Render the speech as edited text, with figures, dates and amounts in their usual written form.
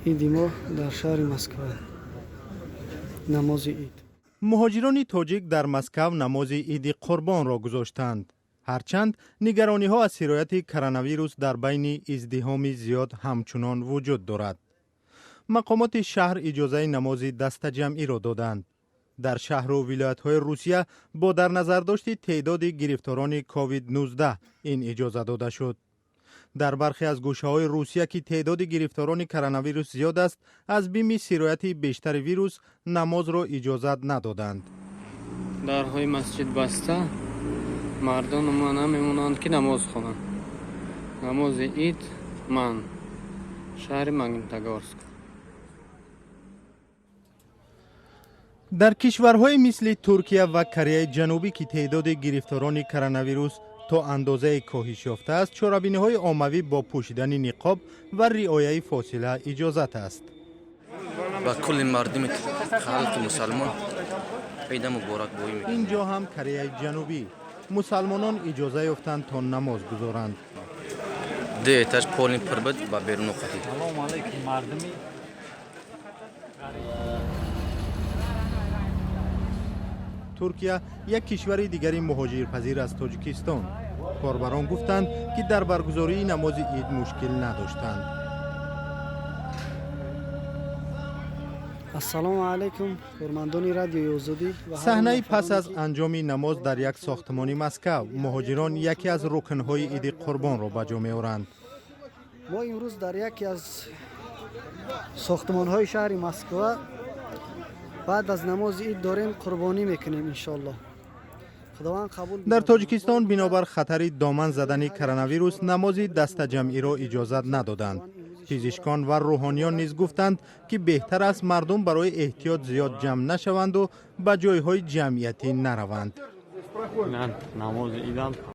عید ما در شهر مسکو نماز عید. مهاجران تاجیک در مسکو نماز عید قربان را گذاشتند. هرچند نگرانی ها از سرایت کرونا ویروس در بین ازدحام زیاد همچنان وجود دارد. مقامات شهر اجازه نماز دست جمعی را دادند. در شهر و ولایت های روسیه با در نظر داشت تعداد گرفتاران کووید 19 این اجازه داده شد. در برخی از گوشه های روسیه که تعداد گرفتاران کرونا ویروس زیاد است، از بیم سرایت بیشتر ویروس نماز را اجازه ندادند. درهای مسجد بسته، مردم نمیمونند که نماز خوانند. نماز عید من شهر ماگنیتگورسک. در کشورهای مثل ترکیه و کره جنوبی که تعداد گرفتاران کرونا ویروس تا اندازه کاهش یافته است، چاره‌بینی‌های عمومی با پوشیدن نقاب و رعایت فاصله اجازه است. با کل مردم خلق مسلمان عید مبارک باید. اینجا هم کره جنوبی مسلمانان اجازه یافتند تا نماز گذارند. ده تاج پولین پربد با بیرون خطی. سلام علیکم مردمی. ترکیه یک کشور دیگری مهاجرپذیر از تاجیکستان. کاربران گفتند که در برگزاری نماز عید مشکل نداشتند. السلام علیکم فرماندان رادیو آزادی. صحنه پس از انجام نماز در یک ساختمان مسکو، مهاجران یکی از رکن‌های عید قربان را به جا می‌آورند. ما امروز در یکی از ساختمان‌های شهر مسکو بعد از نماز عید داریم قربانی میکنیم انشالله. خداوند قبول. در تاجیکستان بنابر خطر دامن زدن کرونا ویروس نماز دست جمعی را اجازه ندادند. پزشکان و روحانیان نیز گفتند که بهتر است مردم برای احتیاط زیاد جمع نشوند و به جایهای جمعیتی نروند. نماز عید